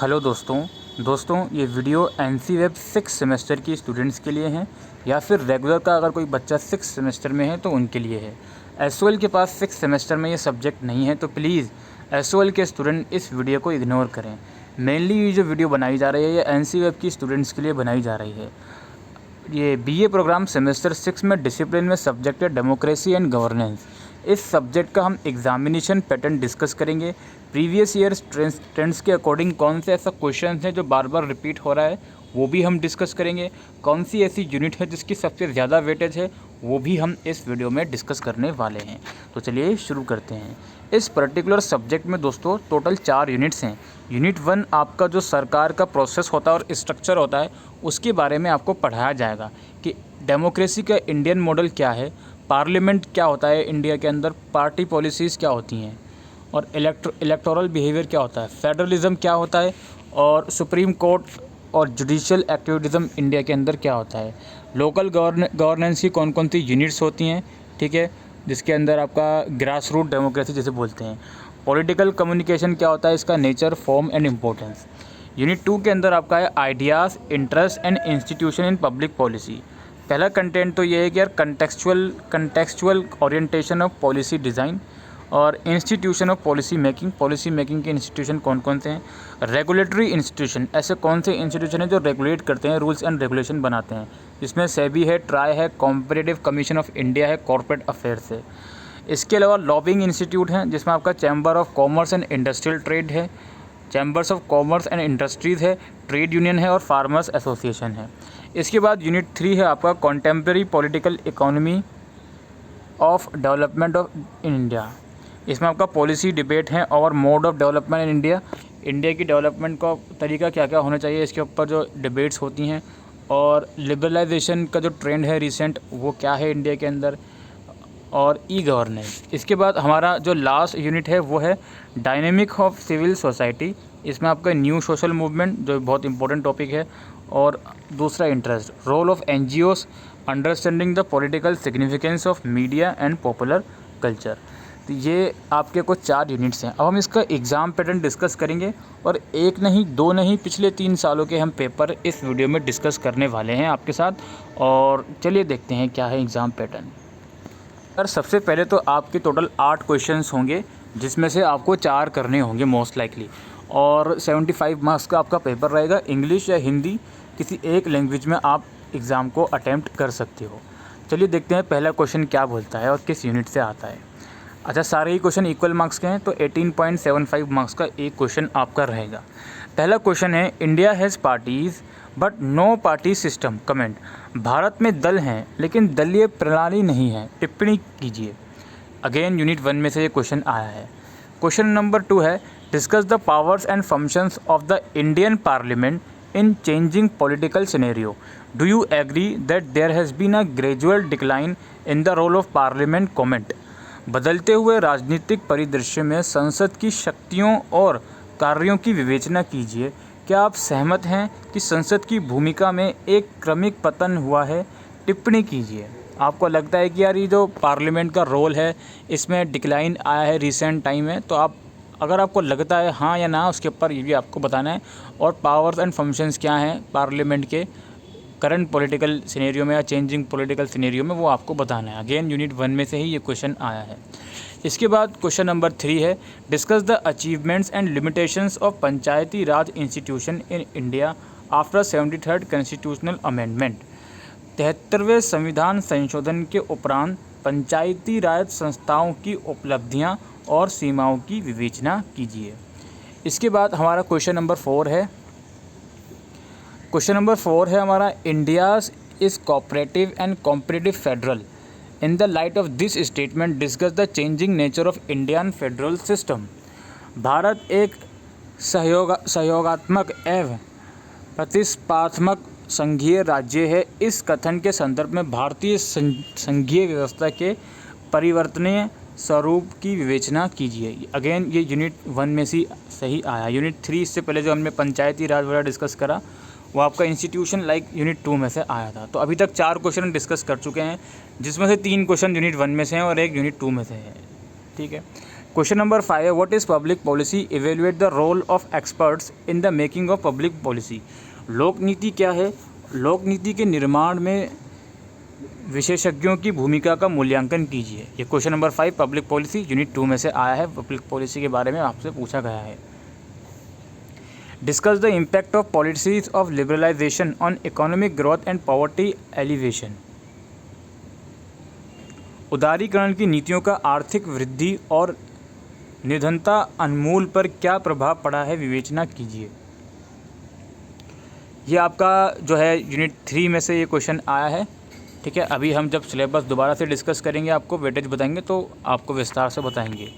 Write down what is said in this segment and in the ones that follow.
Hello दोस्तों ये video NC web 6 semester की स्टूडेंट्स के लिए हैं या फिर रेगुलर का अगर कोई बच्चा 6 सेमेस्टर में है तो उनके लिए है। एसओएल के पास 6 सेमेस्टर में ये सब्जेक्ट नहीं है तो प्लीज़ एसओएल के स्टूडेंट इस वीडियो को इग्नोर करें। मेनली ये जो वीडियो बनाई जा रही है ये एनसी वेब की स्टूडेंट्स के लिए बनाई जा रही है। ये बीए प्रोग्राम सेमेस्टर 6 में डिसिप्लिन में सब्जेक्ट है डेमोक्रेसी एंड गवर्नेंस। इस सब्जेक्ट का हम एग्जामिनेशन पैटर्न डिस्कस करेंगे। प्रीवियस ईयर ट्रेंड्स के अकॉर्डिंग कौन से ऐसा क्वेश्चन है जो बार बार रिपीट हो रहा है वो भी हम डिस्कस करेंगे। कौन सी ऐसी यूनिट है जिसकी सबसे ज़्यादा वेटेज है वो भी हम इस वीडियो में डिस्कस करने वाले हैं। तो चलिए शुरू करते हैं। इस पर्टिकुलर सब्जेक्ट में दोस्तों टोटल 4 यूनिट्स हैं। यूनिट 1 आपका जो सरकार का प्रोसेस होता है और स्ट्रक्चर होता है उसके बारे में आपको पढ़ाया जाएगा कि डेमोक्रेसी का इंडियन मॉडल क्या है, पार्लियामेंट क्या होता है इंडिया के अंदर, पार्टी पॉलिसीज़ क्या होती हैं और इलेक्टोरल बिहेवियर क्या होता है, फेडरलिज्म क्या होता है और सुप्रीम कोर्ट और जुडिशियल एक्टिविज़म इंडिया के अंदर क्या होता है, लोकल गवर्नेंस की कौन कौन सी यूनिट्स होती हैं, ठीक है, जिसके अंदर आपका ग्रास रूट डेमोक्रेसी जिसे बोलते हैं, पॉलिटिकल कम्युनिकेशन क्या होता है, इसका nature, form and importance. Unit 2 के अंदर आपका है ideas, interest and institution in public policy. पहला कंटेंट तो ये है कि यार contextual orientation of policy design और इंस्टीट्यूशन ऑफ पॉलिसी मेकिंग के इंस्टीट्यूशन कौन कौन से हैं, रेगुलेटरी इंस्टीट्यूशन, ऐसे कौन से इंस्टीट्यूशन हैं जो रेगुलेट करते हैं, रूल्स एंड रेगुलेशन बनाते हैं, जिसमें सेबी है, ट्राई है, कॉम्पिटिटिव कमीशन ऑफ इंडिया है, कॉर्पोरेट अफेयर्स है। इसके अलावा लॉबिंग इंस्टीट्यूट हैं जिसमें आपका chamber of commerce and industrial trade है, chambers of commerce and industries है, ट्रेड यूनियन है और फार्मर्स एसोसिएशन है। इसके बाद यूनिट 3 है आपका contemporary political economy of development of in India. इसमें आपका पॉलिसी डिबेट है और mode of development in India की डेवलपमेंट का तरीका क्या क्या होना चाहिए, इसके ऊपर जो डिबेट्स होती हैं और लिबरलाइजेशन का जो ट्रेंड है रिसेंट वो क्या है इंडिया के अंदर, और ई गवर्नेंस। इसके बाद हमारा जो लास्ट यूनिट है वो है डायनेमिक ऑफ सिविल सोसाइटी। इसमें आपका न्यू सोशल मूवमेंट जो बहुत इंपॉर्टेंट टॉपिक है, और दूसरा interest, role of NGOs, understanding the political significance of media and popular culture. तो ये आपके कुछ 4 यूनिट्स हैं। अब हम इसका एग्ज़ाम पैटर्न डिस्कस करेंगे और एक नहीं दो नहीं पिछले 3 सालों के हम पेपर इस वीडियो में डिस्कस करने वाले हैं आपके साथ। और चलिए देखते हैं क्या है एग्ज़ाम पैटर्न। सर सबसे पहले तो आपके टोटल 8 क्वेश्चंस होंगे जिसमें से आपको 4 करने होंगे मोस्ट लाइकली, और 75 मार्क्स का आपका पेपर रहेगा। इंग्लिश या हिंदी किसी एक लैंग्वेज में आप एग्ज़ाम को अटेम्प्ट कर सकते हो। चलिए देखते हैं पहला क्वेश्चन क्या बोलता है और किस यूनिट से आता है। अच्छा, सारे ही क्वेश्चन इक्वल मार्क्स के हैं तो 18.75 मार्क्स का एक क्वेश्चन आपका रहेगा। पहला क्वेश्चन है India has parties but no party system, comment. Bharat में दल हैं लेकिन दलीय प्रणाली नहीं है, टिप्पणी कीजिए। अगेन यूनिट 1 में से ये क्वेश्चन आया है। क्वेश्चन नंबर 2 है discuss the powers and functions of the Indian parliament in changing political scenario. Do you agree that there has been a gradual decline in the role of parliament, comment. बदलते हुए राजनीतिक परिदृश्य में संसद की शक्तियों और कार्यों की विवेचना कीजिए। क्या आप सहमत हैं कि संसद की भूमिका में एक क्रमिक पतन हुआ है, टिप्पणी कीजिए। आपको लगता है कि यार ये जो पार्लियामेंट का रोल है इसमें डिक्लाइन आया है रिसेंट टाइम में, तो आप अगर आपको लगता है हाँ या ना उसके ऊपर ये भी आपको बताना है, और पावर्स एंड फंक्शंस क्या हैं पार्लियामेंट के करंट पॉलिटिकल सिनेरियो में या चेंजिंग पॉलिटिकल सिनेरियो में वो आपको बताना है। अगेन यूनिट 1 में से ही ये क्वेश्चन आया है। इसके बाद क्वेश्चन नंबर 3 है discuss the achievements and limitations of Panchayati Raj institution in India after 73rd constitutional amendment. 73वें संविधान संशोधन के उपरांत पंचायती राज संस्थाओं की उपलब्धियां और सीमाओं की विवेचना कीजिए। इसके बाद हमारा क्वेश्चन नंबर 4 है। क्वेश्चन नंबर 4 है हमारा India's is cooperative and competitive federal. In the light of this statement discuss the changing nature of Indian federal system. Bharat एक सहयोगात्मक एवं प्रतिस्पर्धात्मक संघीय राज्य है। इस कथन के संदर्भ में भारतीय संघीय व्यवस्था के परिवर्तनीय स्वरूप की विवेचना कीजिए। अगेन ये यूनिट 1 में से सही आया। यूनिट 3 इससे पहले जो हमने पंचायती राज वगैरह डिस्कस करा वो आपका इंस्टीट्यूशन लाइक यूनिट 2 में से आया था। तो अभी तक 4 क्वेश्चन डिस्कस कर चुके हैं जिसमें से 3 क्वेश्चन यूनिट 1 में से हैं और एक यूनिट 2 में से है, ठीक है। क्वेश्चन नंबर 5 है, what is public policy, evaluate the role of experts in the making of public policy. लोक नीति क्या है? लोक नीति के निर्माण में विशेषज्ञों की भूमिका का मूल्यांकन कीजिए। ये question number 5 public policy unit 2 में से आया है। पब्लिक पॉलिसी के बारे में आपसे पूछा गया है। Discuss the impact of policies of liberalisation on economic growth and poverty alleviation. उदारीकरण की नीतियों का आर्थिक वृद्धि और निर्धनता उन्मूलन पर क्या प्रभाव पड़ा है, विवेचना कीजिए। ये आपका जो है यूनिट 3 में से ये क्वेश्चन आया है। ठीक है, अभी हम जब सिलेबस दोबारा से डिस्कस करेंगे, आपको वेटेज बताएंगे तो आपको विस्तार से बताएंगे।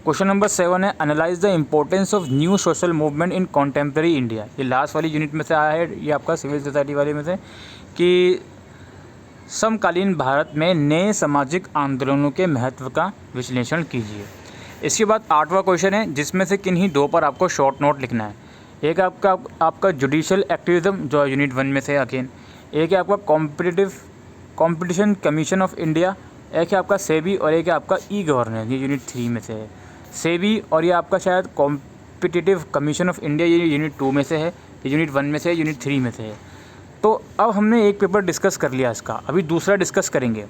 क्वेश्चन नंबर 7 है, analyse the importance of new social movement in contemporary India. ये लास्ट वाली यूनिट में से आया है, ये आपका सिविल सोसाइटी वाले में से, कि समकालीन भारत में नए सामाजिक आंदोलनों के महत्व का विश्लेषण कीजिए। इसके बाद 8वां क्वेश्चन है, जिसमें से किन्हीं दो पर आपको शॉर्ट नोट लिखना है। एक आपका जुडिशियल एक्टिविज्म जो यूनिट 1 में से अगेन, एक है आपका कॉम्पिटिशन कमीशन ऑफ इंडिया, एक है आपका सेबी और एक है आपका ई गवर्नेंस। ये यूनिट 3 में से है सेबी, और ये आपका शायद कॉम्पिटिटिव कमीशन ऑफ इंडिया, ये यूनिट 2 में से है, ये यूनिट 1 में से है, यूनिट 3 में से है। तो अब हमने एक पेपर डिस्कस कर लिया इसका, अभी दूसरा डिस्कस करेंगे।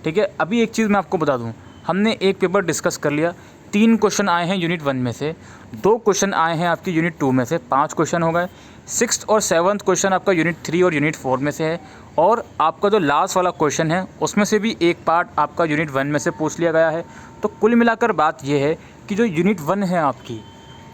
ठीक है, अभी एक चीज़ मैं आपको बता दूं, हमने एक पेपर डिस्कस कर लिया, 3 क्वेश्चन आए हैं यूनिट 1 में से, 2 क्वेश्चन आए हैं आपकी यूनिट 2 में से, 5 क्वेश्चन हो गए। 6th और 7th क्वेश्चन आपका यूनिट 3 और यूनिट 4 में से है, और आपका जो लास्ट वाला क्वेश्चन है उसमें से भी एक पार्ट आपका यूनिट 1 में से पूछ लिया गया है। तो कुल मिलाकर बात यह है कि जो यूनिट 1 है आपकी,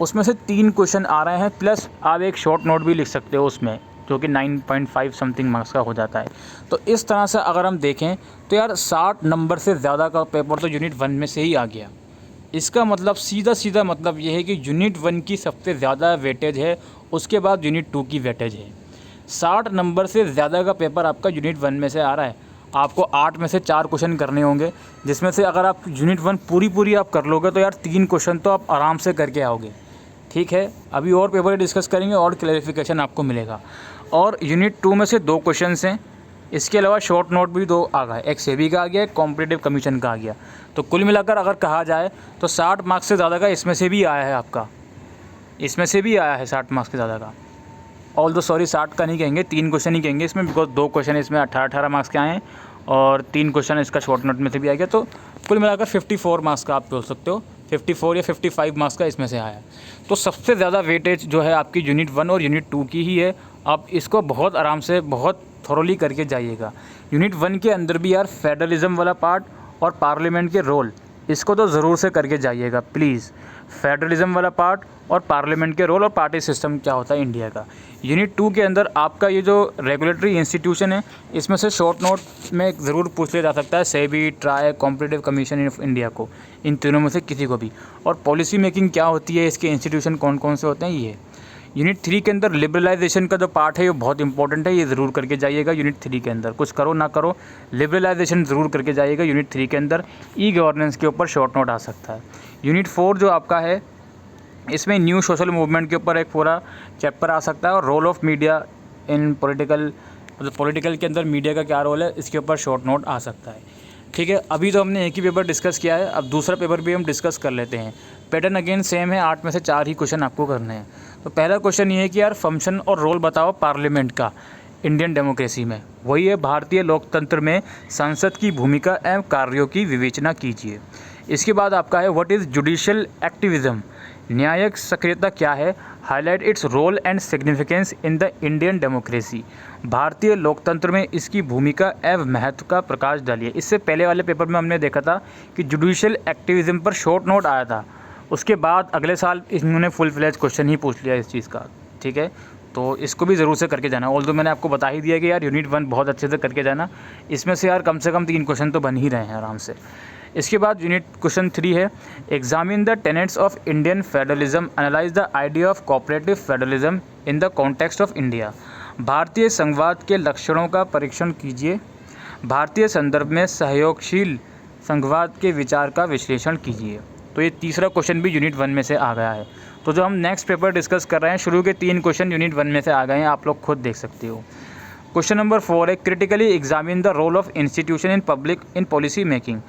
उसमें से 3 क्वेश्चन आ रहे हैं, प्लस आप एक शॉर्ट नोट भी लिख सकते हो उसमें, जो कि 9.5 समथिंग मार्क्स का हो जाता है। तो इस तरह से अगर हम देखें तो यार 60 नंबर से ज़्यादा का पेपर तो यूनिट 1 में से ही आ गया। इसका मतलब सीधा मतलब ये है कि यूनिट 1 की सबसे ज़्यादा वेटेज है, उसके बाद यूनिट 2 की वेटेज है। 60 नंबर से ज़्यादा का पेपर आपका यूनिट 1 में से आ रहा है। आपको 8 में से 4 क्वेश्चन करने होंगे, जिसमें से अगर आप यूनिट 1 पूरी आप कर लोगे तो यार 3 क्वेश्चन तो आप आराम से करके आओगे। ठीक है, अभी और पेपर डिस्कस करेंगे और क्लैरिफिकेशन आपको मिलेगा। और यूनिट 2 में से 2 क्वेश्चन हैं, इसके अलावा शॉर्ट नोट भी 2 आ गए, एक सेबी का आ गया, एक कॉम्पिटिटिव कमीशन का आ गया। तो कुल मिलाकर अगर कहा जाए तो 60 मार्क्स से ज़्यादा का इसमें से भी आया है आपका, इसमें से भी आया है 60 मार्क्स से ज़्यादा का। ऑल दो सॉरी 60 का नहीं कहेंगे, 3 क्वेश्चन ही कहेंगे इसमें, बिकॉज 2 क्वेश्चन इसमें 18 मार्क्स के आए हैं और 3 क्वेश्चन इसका शॉर्ट नोट में से भी आ गया। तो कुल मिलाकर 54 मार्क्स का आप बोल सकते हो, 54 या 55 मार्क्स का इसमें से आया। तो सबसे ज़्यादा वेटेज जो है आपकी यूनिट 1 और यूनिट 2 की ही है। आप इसको बहुत आराम से बहुत थोरोली करके जाइएगा। यूनिट 1 के अंदर भी यार फेडरलिज़म वाला पार्ट और पार्लियामेंट के रोल, इसको तो ज़रूर से करके जाइएगा प्लीज़। फेडरलिज़म वाला पार्ट और पार्लियामेंट के रोल और पार्टी सिस्टम क्या होता है इंडिया का। यूनिट 2 के अंदर आपका ये जो रेगुलेटरी इंस्टीट्यूशन है, इसमें से शॉर्ट नोट में ज़रूर पूछ लिया जा सकता है, SEBI, try, competitive commission of India को, इन तीनों में से किसी को भी। और पॉलिसी मेकिंग क्या होती है, इसके इंस्टीट्यूशन कौन कौन से होते हैं, ये यूनिट 3 के अंदर लिबरलाइजेशन का जो पार्ट है ये बहुत इंपॉर्टेंट है, ये ज़रूर करके जाइएगा। यूनिट 3 के अंदर कुछ करो ना करो, लिबरलाइजेशन ज़रूर करके जाइएगा यूनिट 3 के अंदर। ई गवर्नेंस के ऊपर शॉर्ट नोट आ सकता है। यूनिट 4 जो आपका है, इसमें न्यू सोशल मूवमेंट के ऊपर एक पूरा चैप्टर आ सकता है, और role of media in political, मतलब पॉलिटिकल के अंदर मीडिया का क्या रोल है, इसके ऊपर शॉर्ट नोट आ सकता है। ठीक है, अभी तो हमने एक ही पेपर डिस्कस किया है, अब दूसरा पेपर भी हम डिस्कस कर लेते हैं। पैटर्न अगेन सेम है, 8 में से 4 ही क्वेश्चन आपको करने हैं। तो पहला क्वेश्चन ये है कि यार फंक्शन और रोल बताओ पार्लियामेंट का इंडियन डेमोक्रेसी में। वही है, भारतीय लोकतंत्र में संसद की भूमिका एवं कार्यों की विवेचना कीजिए। इसके बाद आपका है व्हाट इज़ जुडिशियल एक्टिविज्म, न्यायिक सक्रियता क्या है, highlight its role and significance in the Indian democracy, भारतीय लोकतंत्र में इसकी भूमिका एवं महत्व का प्रकाश डालिए। इससे पहले वाले पेपर में हमने देखा था कि जुडिशियल एक्टिविज्म पर शॉर्ट नोट आया था, उसके बाद अगले साल इन्होंने फुल फ्लेज क्वेश्चन ही पूछ लिया इस चीज़ का। ठीक है, तो इसको भी ज़रूर से करके जाना। ऑल्दो मैंने आपको बता ही दिया कि यार यूनिट 1 बहुत अच्छे से करके जाना, इसमें से यार कम से कम 3 क्वेश्चन तो बन ही रहे हैं आराम से। इसके बाद यूनिट क्वेश्चन 3 है, examine the tenets of Indian federalism, analyse the idea of cooperative federalism in the context of India, भारतीय संघवाद के लक्षणों का परीक्षण कीजिए, भारतीय संदर्भ में सहयोगशील संघवाद के विचार का विश्लेषण कीजिए। तो ये तीसरा क्वेश्चन भी यूनिट 1 में से आ गया है। तो जो हम नेक्स्ट पेपर डिस्कस कर रहे हैं, शुरू के 3 क्वेश्चन यूनिट 1 में से आ गए हैं, आप लोग खुद देख सकते हो। क्वेश्चन नंबर 4 है, critically examine the role of institution in public in policy making,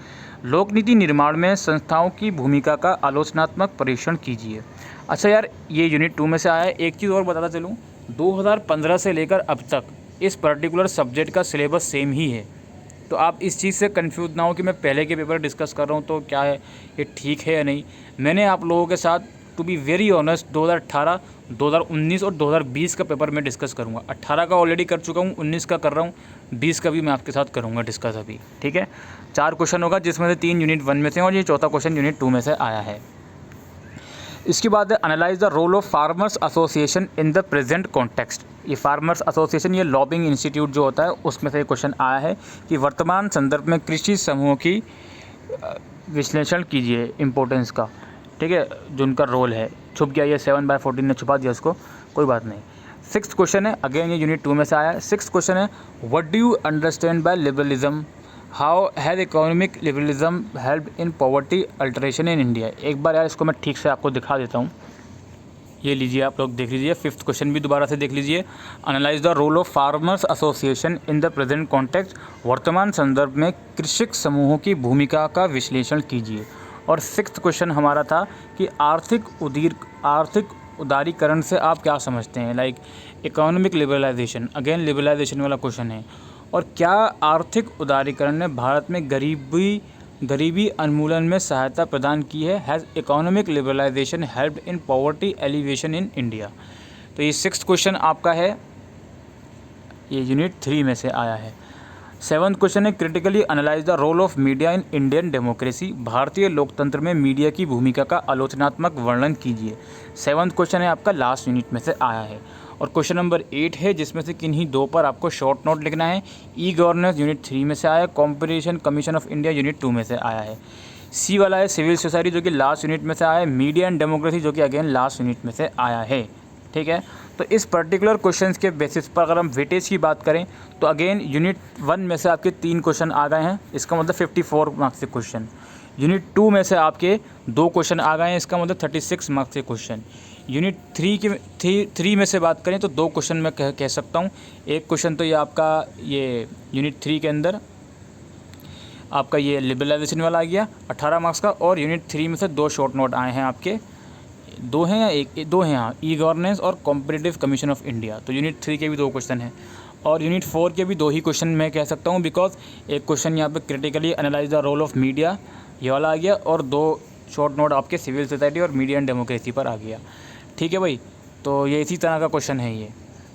लोक नीति निर्माण में संस्थाओं की भूमिका का आलोचनात्मक परीक्षण कीजिए। अच्छा यार, ये यूनिट 2 में से आया है। एक चीज़ और बताता चलूँ, 2015 से लेकर अब तक इस पर्टिकुलर सब्जेक्ट का सिलेबस सेम ही है। तो आप इस चीज़ से कंफ्यूज ना हो कि मैं पहले के पेपर डिस्कस कर रहा हूँ तो क्या है, ये ठीक है या नहीं। मैंने आप लोगों के साथ टू बी वेरी ऑनेस्ट 2018, 2019 और 2020 का पेपर मैं डिस्कस करूँगा। 18 का ऑलरेडी कर चुका हूँ, 19 का कर रहा हूँ, 20 का भी मैं आपके साथ करूँगा डिस्कस अभी। ठीक है, 4 क्वेश्चन होगा जिसमें से 3 यूनिट 1 में से और ये चौथा क्वेश्चन यूनिट 2 में से आया है। इसके बाद है analyse the role of farmers association in the present context. ये फार्मर्स एसोसिएशन, ये लॉबिंग इंस्टीट्यूट जो होता है उसमें से क्वेश्चन आया है कि वर्तमान संदर्भ में कृषि समूहों की विश्लेषण कीजिए इम्पोर्टेंस का। ठीक है, जो उनका रोल है। छुप गया ये 7/14 ने छुपा दिया उसको, कोई बात नहीं। 6th क्वेश्चन है, अगेन ये यूनिट 2 में से आया है। 6th क्वेश्चन है, what do you understand bye liberalism, how has economic liberalism helped in poverty alteration in India. एक बार यार इसको मैं ठीक से आपको दिखा देता हूँ। ये लीजिए, आप लोग देख लीजिए। 5th क्वेश्चन भी दोबारा से देख लीजिए। Analyse the role of farmers association in the present context, वर्तमान संदर्भ में कृषक समूहों की भूमिका का विश्लेषण कीजिए। और 6th क्वेश्चन हमारा था कि आर्थिक उदारीकरण से आप क्या समझते हैं, like economic liberalisation. Again liberalisation वाला क्वेश्चन है। और क्या आर्थिक उदारीकरण ने भारत में गरीबी उन्मूलन में सहायता प्रदान की है। Has economic liberalisation helped in poverty alleviation in India. तो ये 6th क्वेश्चन आपका है, ये यूनिट 3 में से आया है। 7th क्वेश्चन है, critically analyse the role of media in Indian democracy. भारतीय लोकतंत्र में मीडिया की भूमिका का आलोचनात्मक वर्णन कीजिए। 7th क्वेश्चन है आपका, लास्ट यूनिट में से आया है। और क्वेश्चन नंबर 8 है, जिसमें से किन्हीं 2 पर आपको शॉर्ट नोट लिखना है। ई गवर्नेंस यूनिट 3 में से आया है। Competition commission of India unit 2 में से आया है। सी वाला है सिविल सोसाइटी, जो कि लास्ट यूनिट में से आया है। मीडिया एंड डेमोक्रेसी, जो कि अगेन लास्ट यूनिट में से आया है। ठीक है, तो इस पर्टिकुलर क्वेश्चंस के बेसिस पर अगर हम वेटेज की बात करें तो अगेन यूनिट 1 में से आपके 3 क्वेश्चन आ गए हैं, इसका मतलब 54 मार्क्स के क्वेश्चन। यूनिट 2 में से आपके 2 क्वेश्चन आ गए हैं, इसका मतलब 36 मार्क्स के क्वेश्चन। यूनिट 3 में से बात करें तो 2 क्वेश्चन मैं कह सकता हूँ। एक क्वेश्चन तो ये आपका ये यूनिट 3 के अंदर आपका ये लिबरलाइजेशन वाला आ गया 18 मार्क्स का। और यूनिट 3 में से 2 शॉर्ट नोट आए हैं आपके, 2 हैं या 2 हैं, हाँ, ई गवर्नेंस और कॉम्पिटिटिव कमीशन ऑफ इंडिया। तो यूनिट 3 के भी 2 क्वेश्चन हैं और यूनिट 4 के भी 2 ही क्वेश्चन मैं कह सकता हूँ, बिकॉज एक क्वेश्चन यहाँ पे critically analyse the role of media ये वाला आ गया और 2 शॉर्ट नोट आपके सिविल सोसाइटी और मीडिया एंड डेमोक्रेसी पर आ गया। ठीक है भाई, तो ये इसी तरह का क्वेश्चन है ये।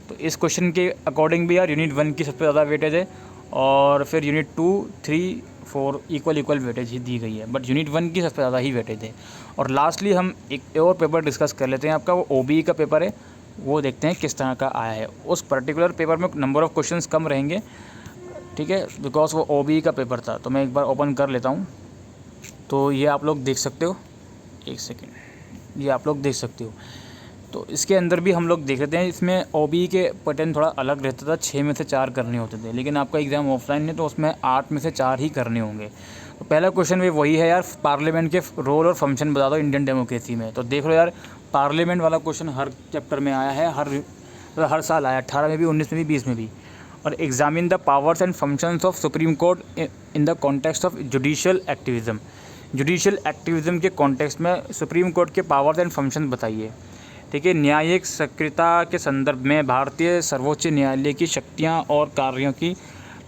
तो इस क्वेश्चन के अकॉर्डिंग भी यार यूनिट 1 की सबसे ज़्यादा वेटेज है और फिर यूनिट 2, 3, 4 इक्वल वेटेज ही दी गई है, बट यूनिट 1 की सबसे ज़्यादा ही वेटेज है। और लास्टली हम एक और पेपर डिस्कस कर लेते हैं आपका, वो OBE का पेपर है, वो देखते हैं किस तरह का आया है। उस पर्टिकुलर पेपर में नंबर ऑफ़ क्वेश्चंस कम रहेंगे, ठीक है, बिकॉज वो OBE का पेपर था। तो मैं एक बार ओपन कर लेता हूँ। तो ये आप लोग देख सकते हो, एक सेकेंड, ये आप लोग देख सकते हो। तो इसके अंदर भी हम लोग देख लेते हैं। इसमें OBE के पैटर्न थोड़ा अलग रहता था, 6 में से 4 करने होते थे, लेकिन आपका एग्ज़ाम ऑफलाइन है तो उसमें 8 में से 4 ही करने होंगे। तो पहला क्वेश्चन भी वही है यार, पार्लियामेंट के रोल और फंक्शन बता दो इंडियन डेमोक्रेसी में। तो देख लो यार, पार्लियामेंट वाला क्वेश्चन हर चैप्टर में आया है, हर साल आया, 18 में भी, 19 में भी, 20 में भी। और examine the powers and functions of supreme court in the context of judicial activism. Judicial activism के कॉन्टेक्स्ट में सुप्रीम कोर्ट के पावर्स एंड फंक्शन बताइए। ठीक है, न्यायिक सक्रियता के संदर्भ में भारतीय सर्वोच्च न्यायालय की शक्तियाँ और कार्यों की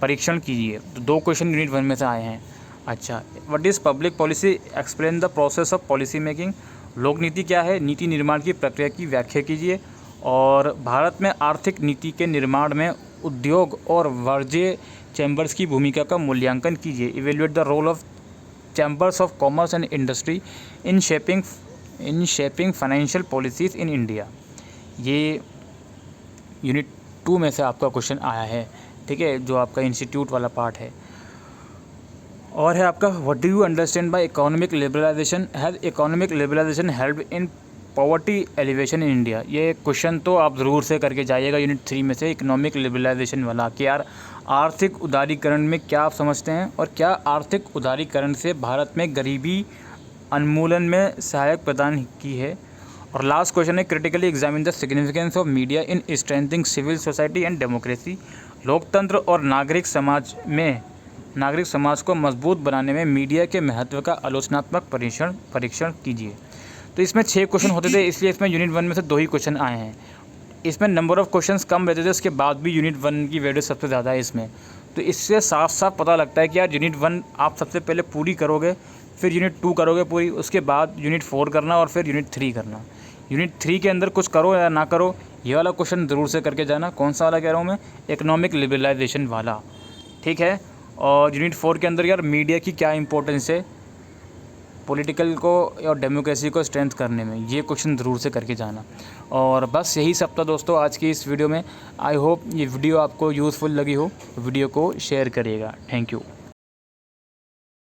परीक्षण कीजिए। तो 2 क्वेश्चन यूनिट 1 में से आए हैं। अच्छा, what is public policy, explain the process of policy making. लोक नीति क्या है, नीति निर्माण की प्रक्रिया की व्याख्या कीजिए। और भारत में आर्थिक नीति के निर्माण में उद्योग और वाणिज्य चैम्बर्स की भूमिका का मूल्यांकन कीजिए। Evaluate the role of chambers of commerce and industry in shaping financial policies in India. ये यूनिट 2 में से आपका क्वेश्चन आया है। ठीक है, जो आपका इंस्टीट्यूट वाला पार्ट है। और है आपका, what do you understand by economic liberalisation, has economic liberalisation helped in poverty alleviation in India. ये क्वेश्चन तो आप ज़रूर से करके जाइएगा यूनिट 3 में से, इकोनॉमिक लिबरलाइजेशन वाला, कि यार आर्थिक उदारीकरण में क्या आप समझते हैं और क्या आर्थिक उदारीकरण से भारत में गरीबी उन्मूलन में सहायक प्रदान की है। और लास्ट क्वेश्चन है, critically examine the significance of media in strengthening civil society and democracy. लोकतंत्र और नागरिक समाज में नागरिक समाज को मजबूत बनाने में मीडिया के महत्व का आलोचनात्मक परीक्षण कीजिए। तो इसमें 6 क्वेश्चन होते थे, इसलिए इसमें यूनिट 1 में से 2 ही क्वेश्चन आए हैं। इसमें नंबर ऑफ़ क्वेश्चंस कम रहते थे, उसके बाद भी यूनिट 1 की वैल्यू सबसे ज़्यादा है इसमें। तो इससे साफ साफ पता लगता है कि यार यूनिट 1 आप सबसे पहले पूरी करोगे, फिर यूनिट 2 करोगे पूरी, उसके बाद यूनिट 4 करना और फिर यूनिट 3 करना। यूनिट 3 के अंदर कुछ करो या ना करो, ये वाला क्वेश्चन ज़रूर से करके जाना। कौन सा वाला कह रहा हूँ मैं? इकोनॉमिक लिबरलाइजेशन वाला, ठीक है। और यूनिट 4 के अंदर यार मीडिया की क्या इंपॉर्टेंस है पॉलिटिकल को और डेमोक्रेसी को स्ट्रेंथ करने में, ये क्वेश्चन ज़रूर से करके जाना। और बस यही सब था दोस्तों आज की इस वीडियो में। आई होप ये वीडियो आपको यूज़फुल लगी हो, वीडियो को शेयर करिएगा। Thank you.